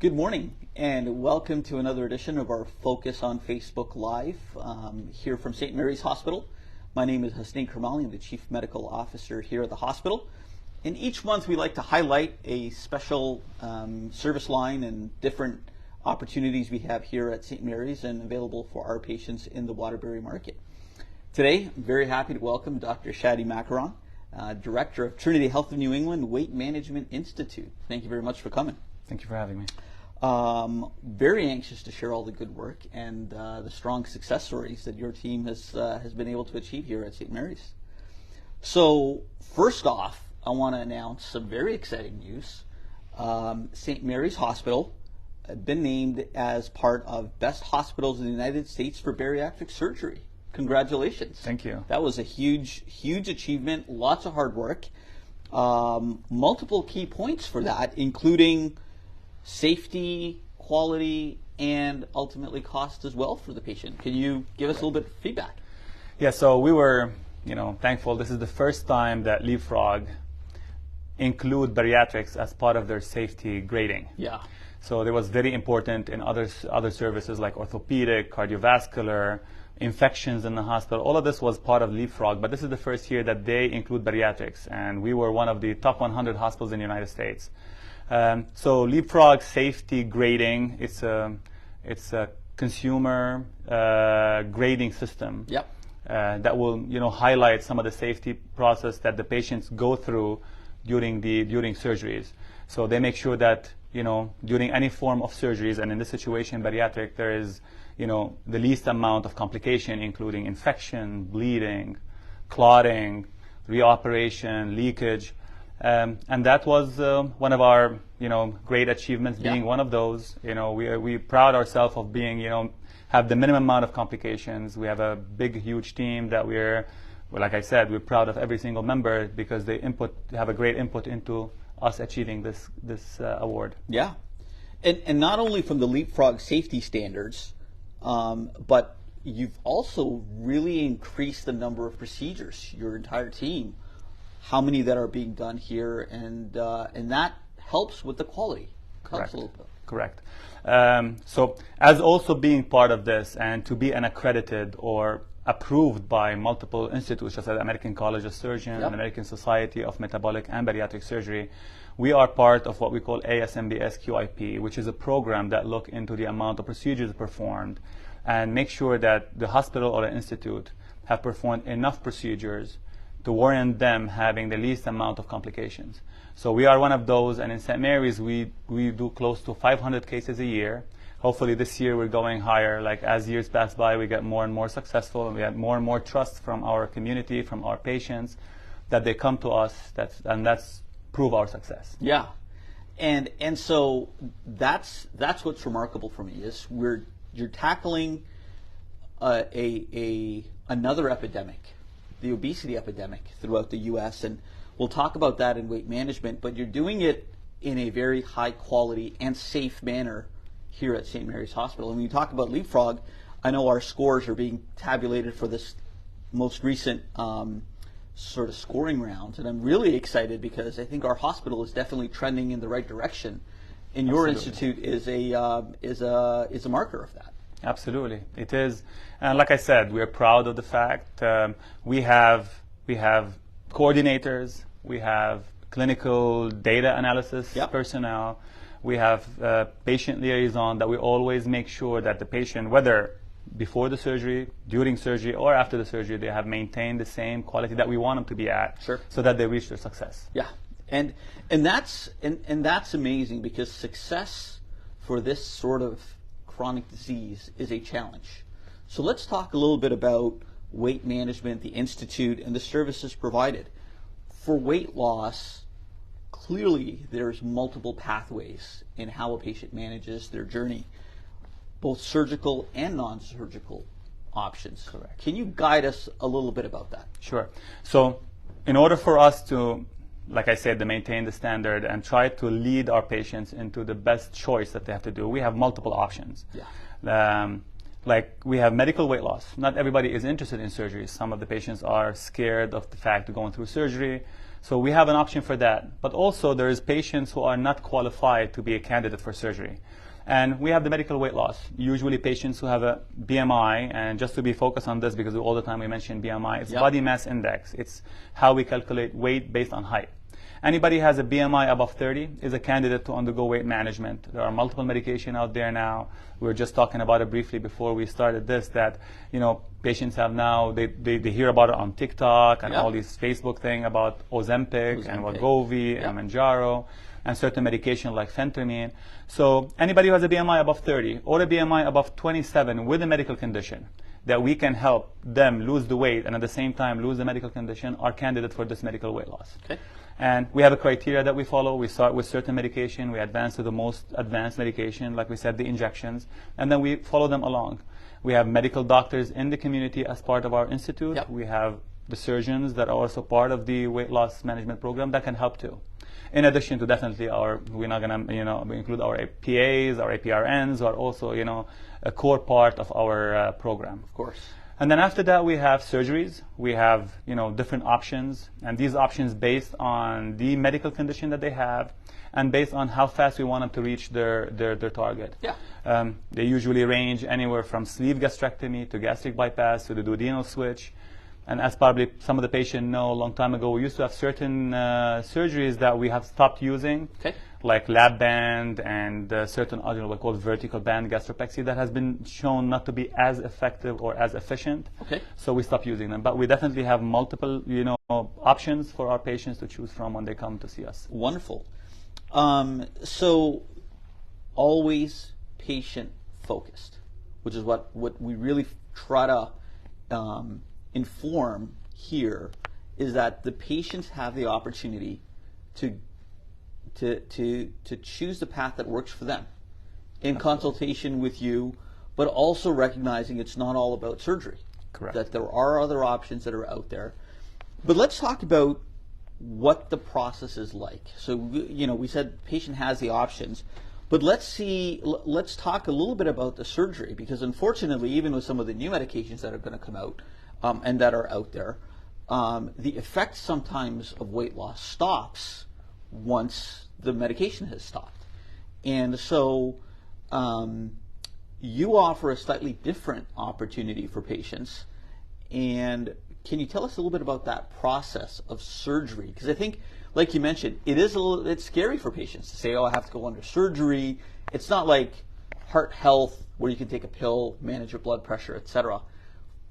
Good morning and welcome to another edition of our Focus on Facebook Live here from St. Mary's Hospital. My name is Hasnain Karmali. I'm the Chief Medical Officer here at the hospital. And each month we like to highlight a special service line and different opportunities we have here at St. Mary's and available for our patients in the Waterbury market. Today, I'm very happy to welcome Dr. Shady Macaron, Director of Trinity Health of New England Weight Management Institute. Thank you very much for coming. Thank you for having me. Very anxious to share all the good work and the strong success stories that your team has been able to achieve here at St. Mary's. So first off, I want to announce some very exciting news. St. Mary's Hospital has been named as part of Best Hospitals in the United States for Bariatric Surgery. Congratulations. Thank you. That was a huge achievement, lots of hard work. Multiple key points for that, including safety, quality, and ultimately cost as well for the patient. Can you give us a little bit of feedback? Yeah, so we were, thankful. This is the first time that Leapfrog include bariatrics as part of their safety grading. Yeah. So it was very important in other services like orthopedic, cardiovascular, infections in the hospital. All of this was part of Leapfrog, but this is the first year that they include bariatrics, and we were one of the top 100 hospitals in the United States. So Leapfrog safety grading, it's a consumer grading system. Yep. That will highlight some of the safety process that the patients go through during surgeries. So they make sure that during any form of surgeries, and in this situation bariatric, there is the least amount of complication, including infection, bleeding, clotting, reoperation, leakage. And that was one of our great achievements, being one of those. We proud ourselves of being have the minimum amount of complications. We have a big, huge team that like I said, we're proud of every single member because they have a great input into us achieving this award. Yeah, and not only from the Leapfrog safety standards, but you've also really increased the number of procedures. Your entire team. How many that are being done here, and that helps with the quality. Correct. Helps a little bit. Correct. So as also being part of this and to be an accredited or approved by multiple institutes, such as the American College of Surgeons, Yep. and American Society of Metabolic and Bariatric Surgery, we are part of what we call ASMBS QIP, which is a program that look into the amount of procedures performed and make sure that the hospital or the institute have performed enough procedures to warrant them having the least amount of complications. So we are one of those, and in St. Mary's we do close to 500 cases a year. Hopefully this year we're going higher. Like as years pass by, we get more and more successful, and we have more and more trust from our community, from our patients, that they come to us. That's prove our success. Yeah, and so that's what's remarkable for me is you're tackling another epidemic, the obesity epidemic throughout the U.S., and we'll talk about that in weight management, but you're doing it in a very high quality and safe manner here at St. Mary's Hospital. And when you talk about Leapfrog, I know our scores are being tabulated for this most recent sort of scoring round, and I'm really excited because I think our hospital is definitely trending in the right direction, and your institute is a marker of that. Absolutely, it is, and like I said, we are proud of the fact we have coordinators, we have clinical data analysis personnel, we have patient liaison that we always make sure that the patient, whether before the surgery, during surgery, or after the surgery, they have maintained the same quality that we want them to be at, so that they reach their success. Yeah, and that's amazing because success for this sort of chronic disease is a challenge. So let's talk a little bit about weight management, the institute, and the services provided. For weight loss, clearly there's multiple pathways in how a patient manages their journey, both surgical and non-surgical options. Correct. Can you guide us a little bit about that? Sure. So in order for us to, like I said, to maintain the standard and try to lead our patients into the best choice that they have to do, we have multiple options. Yeah. like we have medical weight loss. Not everybody is interested in surgery. Some of the patients are scared of the fact of going through surgery. So we have an option for that. But also there is patients who are not qualified to be a candidate for surgery. And we have the medical weight loss. Usually patients who have a BMI, and just to be focused on this because all the time we mention BMI, it's body mass index. It's how we calculate weight based on height. Anybody who has a BMI above 30 is a candidate to undergo weight management. There are multiple medication out there now. We were just talking about it briefly before we started this, that, you know, patients have now, they hear about it on TikTok and all these Facebook thing about Ozempic and Wegovy and Manjaro and certain medication like phentermine. So anybody who has a BMI above 30 or a BMI above 27 with a medical condition that we can help them lose the weight and at the same time lose the medical condition are candidate for this medical weight loss. Okay. And we have a criteria that we follow. We start with certain medication. We advance to the most advanced medication, like we said, the injections, and then we follow them along. We have medical doctors in the community as part of our institute. We have the surgeons that are also part of the weight loss management program that can help too. In addition to definitely we're not going to, include our PAs, our APRNs are also, a core part of our program. Of course. And then after that, we have surgeries. We have, different options, and these options based on the medical condition that they have, and based on how fast we want them to reach their target. They usually range anywhere from sleeve gastrectomy to gastric bypass to the duodenal switch. And as probably some of the patients know, a long time ago, we used to have certain surgeries that we have stopped using, like lap band and certain other what we call vertical band gastropexy that has been shown not to be as effective or as efficient. So we stopped using them. But we definitely have multiple, options for our patients to choose from when they come to see us. Wonderful. So always patient focused, which is what we really try to inform here, is that the patients have the opportunity to choose the path that works for them in consultation with you, but also recognizing it's not all about surgery. Correct. That there are other options that are out there. But let's talk about what the process is like. So, we said patient has the options, but let's talk a little bit about the surgery, because unfortunately, even with some of the new medications that are going to come out, and that are out there, the effect sometimes of weight loss stops once the medication has stopped. And so you offer a slightly different opportunity for patients. And can you tell us a little bit about that process of surgery? Because I think, like you mentioned, it's scary for patients to say, oh, I have to go under surgery. It's not like heart health where you can take a pill, manage your blood pressure, etc.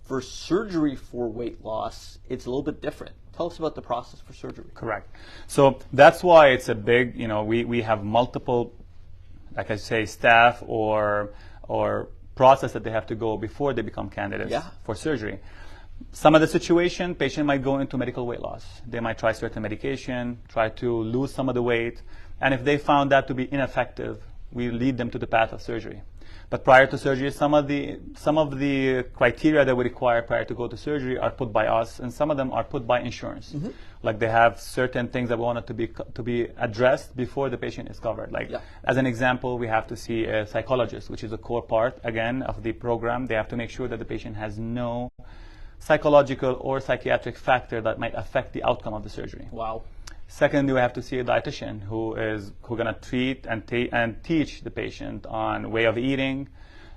For surgery for weight loss, it's a little bit different. Tell us about the process for surgery. Correct. So that's why it's a big, we have multiple, like I say, staff or process that they have to go before they become candidates for surgery. Some of the situation, patient might go into medical weight loss. They might try certain medication, try to lose some of the weight, and if they found that to be ineffective, we lead them to the path of surgery. But prior to surgery, some of the criteria that we require prior to go to surgery are put by us, and some of them are put by insurance. Like they have certain things that we want to be addressed before the patient is covered. Like as an example, we have to see a psychologist, which is a core part again of the program. They have to make sure that the patient has no psychological or psychiatric factor that might affect the outcome of the surgery. Wow. Secondly, we have to see a dietitian who's going to treat and teach the patient on way of eating,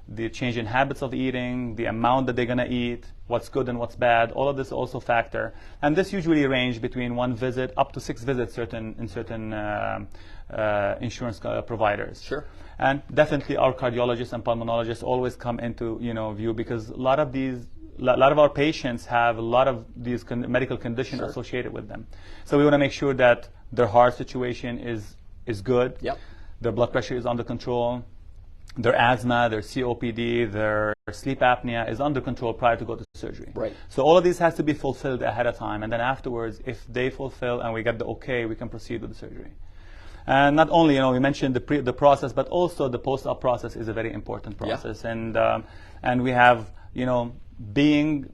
the change in habits of eating, the amount that they're going to eat, what's good and what's bad. All of this also factor. And this usually range between 1 visit up to 6 visits in certain insurance providers. Sure. And definitely our cardiologists and pulmonologists always come into view, because a lot of our patients have a lot of these medical conditions associated with them. So we want to make sure that their heart situation is good, their blood pressure is under control, their asthma, their COPD, their sleep apnea is under control prior to go to surgery. Right. So all of these has to be fulfilled ahead of time, and then afterwards, if they fulfill and we get the okay, we can proceed with the surgery. And not only, we mentioned the process, but also the post-op process is a very important process. And we have, being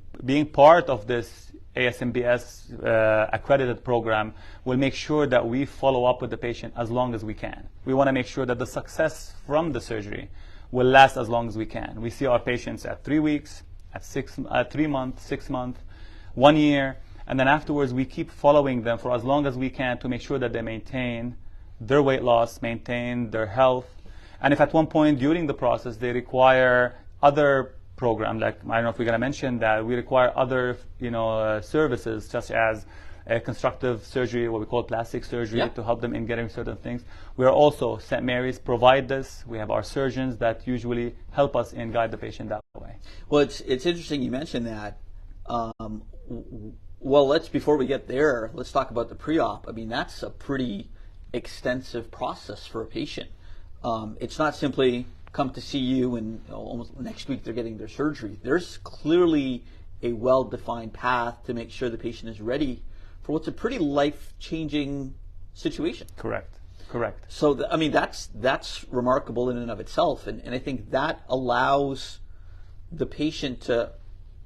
part of this ASMBS accredited program will make sure that we follow up with the patient as long as we can. We want to make sure that the success from the surgery will last as long as we can. We see our patients at 3 weeks, at 3 months, 6 months, 1 year, and then afterwards we keep following them for as long as we can to make sure that they maintain their weight loss, maintain their health. And if at one point during the process they require other programs, like I don't know if we're going to mention that, we require other services such as constructive surgery, what we call plastic surgery, to help them in getting certain things. We are also, St. Mary's provide this. We have our surgeons that usually help us and guide the patient that way. Well, it's interesting you mentioned that. Well, before we get there, let's talk about the pre-op. I mean, that's a pretty extensive process for a patient. It's not simply come to see you and almost next week they're getting their surgery. There's clearly a well-defined path to make sure the patient is ready for what's a pretty life-changing situation. Correct. So, I mean, that's remarkable in and of itself, and I think that allows the patient to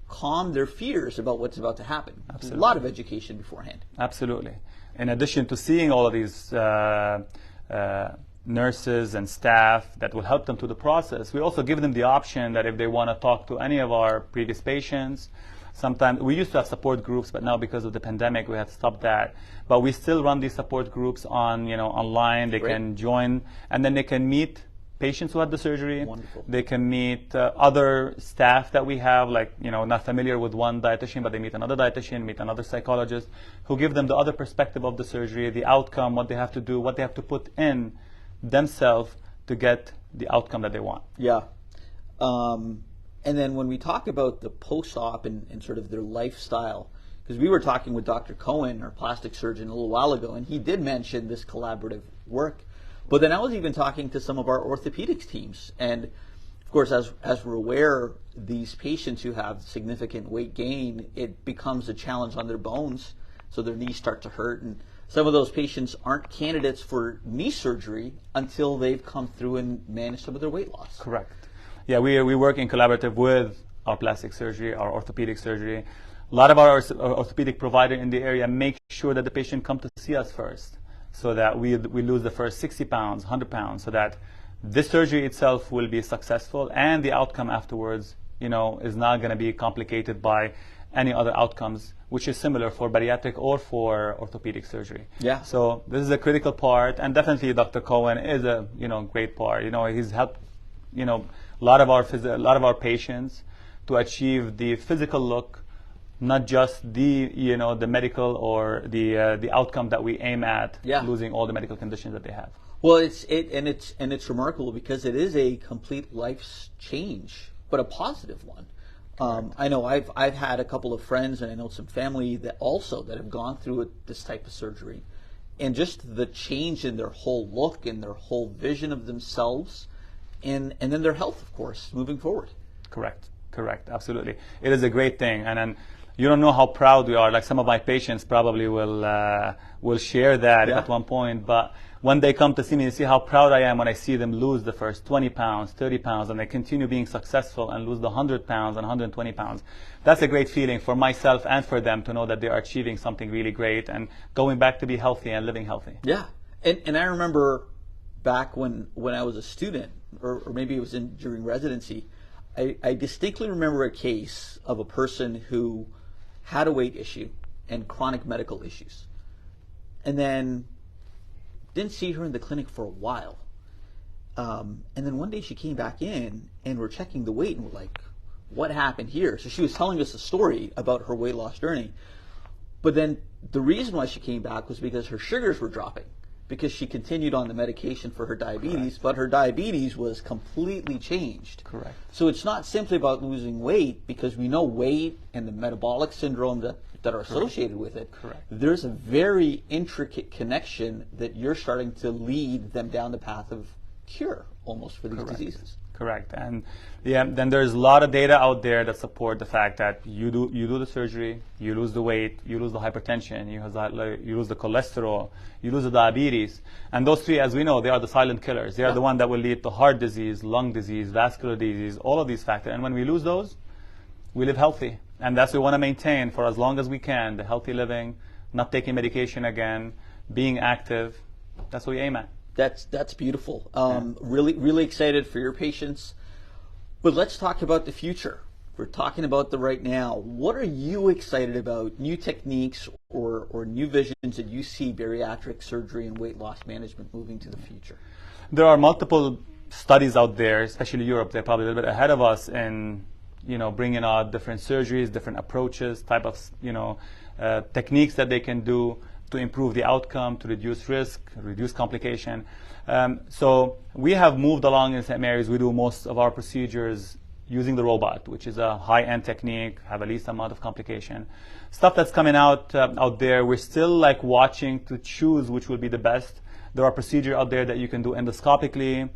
calm their fears about what's about to happen. Absolutely. A lot of education beforehand. Absolutely. In addition to seeing all of these nurses and staff that will help them through the process, we also give them the option that if they want to talk to any of our previous patients. Sometimes we used to have support groups, but now because of the pandemic, we have stopped that. But we still run these support groups online. They can join, and then they can meet patients who had the surgery. Wonderful. They can meet other staff that we have, like not familiar with one dietitian, but they meet another dietitian, meet another psychologist, who give them the other perspective of the surgery, the outcome, what they have to do, what they have to put in themselves to get the outcome that they want. Yeah. And then when we talk about the post-op and sort of their lifestyle, because we were talking with Dr. Cohen, our plastic surgeon, a little while ago, and he did mention this collaborative work. But then I was even talking to some of our orthopedics teams. And of course, as we're aware, these patients who have significant weight gain, it becomes a challenge on their bones. So their knees start to hurt. And some of those patients aren't candidates for knee surgery until they've come through and managed some of their weight loss. Correct. Yeah, we work in collaborative with our plastic surgery, our orthopedic surgery. A lot of our orthopedic provider in the area make sure that the patient come to see us first, so that we lose the first 60 pounds, 100 pounds, so that this surgery itself will be successful and the outcome afterwards, is not going to be complicated by any other outcomes, which is similar for bariatric or for orthopedic surgery. Yeah. So this is a critical part, and definitely Dr. Cohen is a great part. He's helped a lot of our patients to achieve the physical look, not just the the medical or the outcome that we aim at, losing all the medical conditions that they have. Well, it's remarkable because it is a complete life change, but a positive one. I know I've had a couple of friends, and I know some family that have gone through this type of surgery, and just the change in their whole look and their whole vision of themselves, and then their health, of course, moving forward. Correct, absolutely. It is a great thing, and then you don't know how proud we are. Like some of my patients probably will share that at one point, but when they come to see me, they see how proud I am when I see them lose the first 20 pounds, 30 pounds, and they continue being successful and lose the 100 pounds and 120 pounds. That's a great feeling for myself and for them to know that they are achieving something really great and going back to be healthy and living healthy. Yeah, and I remember back when I was a student, or maybe it was during residency, I distinctly remember a case of a person who had a weight issue and chronic medical issues, and then didn't see her in the clinic for a while. And then one day she came back in, and we're checking the weight, and we're like, what happened here? So she was telling us a story about her weight loss journey. But then the reason why she came back was because her sugars were dropping, because she continued on the medication for her diabetes, but her diabetes was completely changed. Correct. So it's not simply about losing weight, because we know weight and the metabolic syndrome that are associated with it. Correct. There's a very intricate connection that you're starting to lead them down the path of cure almost for these diseases. Correct. And then there's a lot of data out there that support the fact that you do the surgery, you lose the weight, you lose the hypertension, you lose the cholesterol, you lose the diabetes. And those three, as we know, they are the silent killers. They are the one that will lead to heart disease, lung disease, vascular disease, all of these factors. And when we lose those, we live healthy. And that's what we want to maintain for as long as we can, the healthy living, not taking medication again, being active. That's what we aim at. That's beautiful. Really excited for your patients. But let's talk about the future. We're talking about the right now. What are you excited about? New techniques or new visions that you see bariatric surgery and weight loss management moving to the future? There are multiple studies out there, especially Europe. They're probably a little bit ahead of us in, bringing out different surgeries, different approaches, type of, techniques that they can do to improve the outcome, to reduce risk, reduce complication. So we have moved along in St. Mary's. We do most of our procedures using the robot, which is a high-end technique, have a least amount of complication. Stuff that's coming out there, we're still like watching to choose which will be the best. There are procedures out there that you can do endoscopically.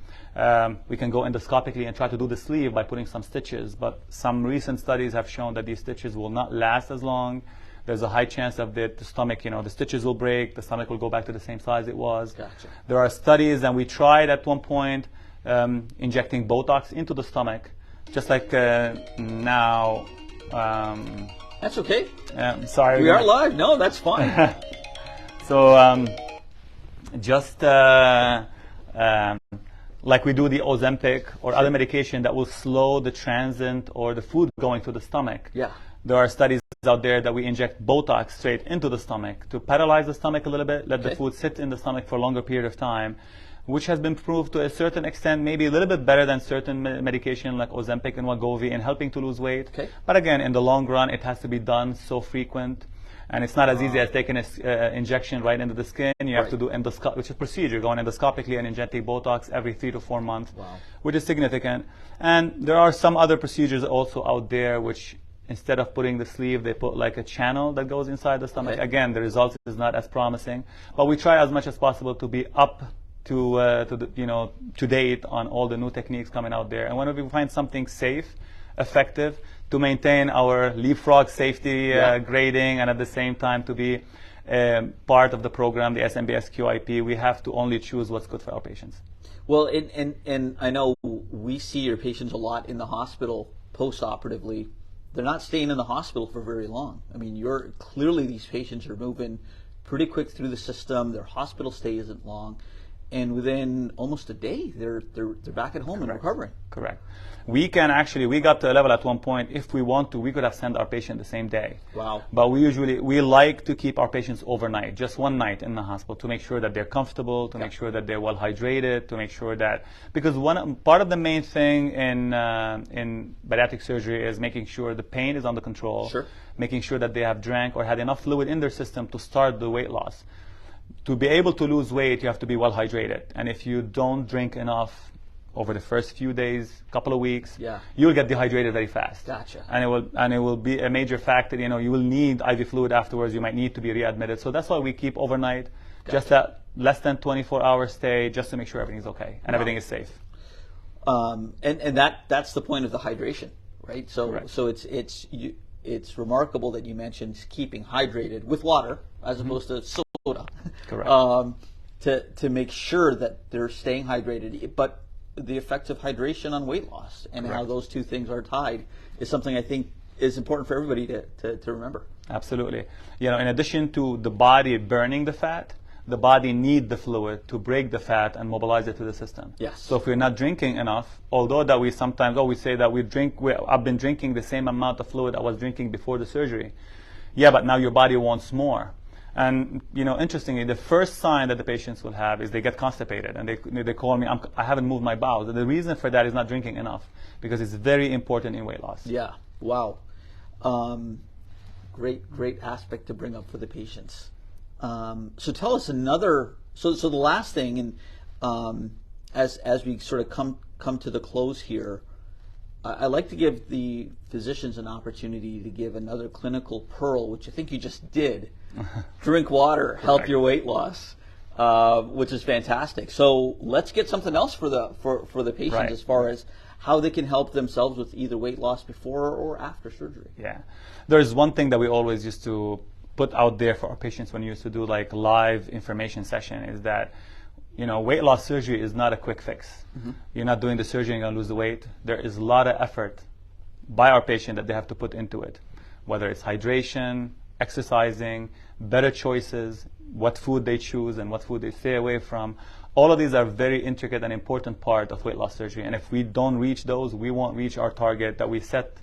We can go endoscopically and try to do the sleeve by putting some stitches, but some recent studies have shown that these stitches will not last as long. There's a high chance of the stomach, the stitches will break, the stomach will go back to the same size it was. Gotcha. There are studies, and we tried at one point injecting Botox into the stomach, just like now. That's okay. Sorry. We are live. No, that's fine. So just like we do the Ozempic or other medication that will slow the transit or the food going to the stomach. Yeah. There are studies out there that we inject Botox straight into the stomach to paralyze the stomach a little bit, let the food sit in the stomach for a longer period of time, which has been proved to a certain extent, maybe a little bit better than certain medication like Ozempic and Wegovy in helping to lose weight. Okay. But again, in the long run, it has to be done so frequent. And it's not as easy as taking an injection right into the skin. You have to do which is a procedure, going endoscopically and injecting Botox every 3 to 4 months, which is significant. And there are some other procedures also out there which, instead of putting the sleeve, they put like a channel that goes inside the stomach. Okay. Again, the result is not as promising. But we try as much as possible to be up to date on all the new techniques coming out there. And when we find something safe, effective, to maintain our leapfrog safety grading, and at the same time to be part of the program, the SMBS QIP, we have to only choose what's good for our patients. Well, and I know we see your patients a lot in the hospital post-operatively. They're not staying in the hospital for very long. I mean, clearly these patients are moving pretty quick through the system. Their hospital stay isn't long, and within almost a day, they're back at home and recovering. Correct. We got to a level at one point, if we want to, we could have sent our patient the same day. Wow. But we like to keep our patients overnight, just one night in the hospital, to make sure that they're comfortable, to make sure that they're well hydrated, to make sure that, because part of the main thing in bariatric surgery is making sure the pain is under control, making sure that they have drank or had enough fluid in their system to start the weight loss. To be able to lose weight, you have to be well hydrated. And if you don't drink enough over the first few days, couple of weeks, you'll get dehydrated very fast. Gotcha. And it will be a major factor. You will need IV fluid afterwards. You might need to be readmitted. So that's why we keep overnight, just that less than 24-hour stay, just to make sure everything's okay and everything is safe. And that's the point of the hydration, right? So it's remarkable that you mentioned keeping hydrated with water as opposed to soda. Correct. To make sure that they're staying hydrated, but the effects of hydration on weight loss and how those two things are tied is something I think is important for everybody to remember. Absolutely. In addition to the body burning the fat, the body needs the fluid to break the fat and mobilize it to the system. Yes. So if we're not drinking enough, although that we sometimes, we say that I've been drinking the same amount of fluid I was drinking before the surgery. Yeah, but now your body wants more. And interestingly, the first sign that the patients will have is they get constipated, and they call me, I haven't moved my bowels. And the reason for that is not drinking enough, because it's very important in weight loss. Yeah. Wow. Great aspect to bring up for the patients. So tell us another. So the last thing, and as we sort of come to the close here, I like to give the physicians an opportunity to give another clinical pearl, which I think you just did. Drink water, help your weight loss, which is fantastic. So let's get something else for the patients as far as how they can help themselves with either weight loss before or after surgery. Yeah, there's one thing that we always used to put out there for our patients when we used to do like live information session is that weight loss surgery is not a quick fix. You're not doing the surgery and you're going to lose the weight. There is a lot of effort by our patient that they have to put into it, whether it's hydration, exercising, better choices, what food they choose and what food they stay away from. all of these are very intricate and important part of weight loss surgery. And if we don't reach those, we won't reach our target that we set,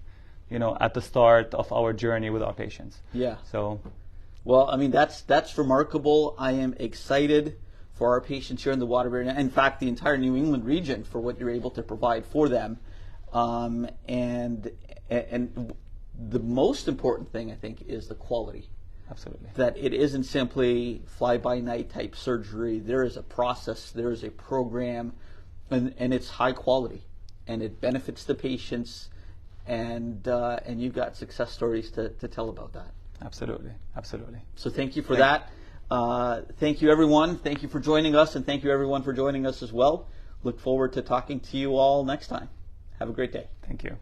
at the start of our journey with our patients. Yeah. So, well, I mean, that's remarkable. I am excited for our patients here in the Waterbury, in fact, the entire New England region, for what you're able to provide for them. And the most important thing, I think, is the quality. absolutely. That it isn't simply fly-by-night type surgery. There is a process, there is a program, and it's high quality, and it benefits the patients, and you've got success stories to tell about that. Absolutely, absolutely. So thank you for that. Thank you, everyone. Thank you for joining us, and thank you, everyone, for joining us as well. Look forward to talking to you all next time. Have a great day. Thank you.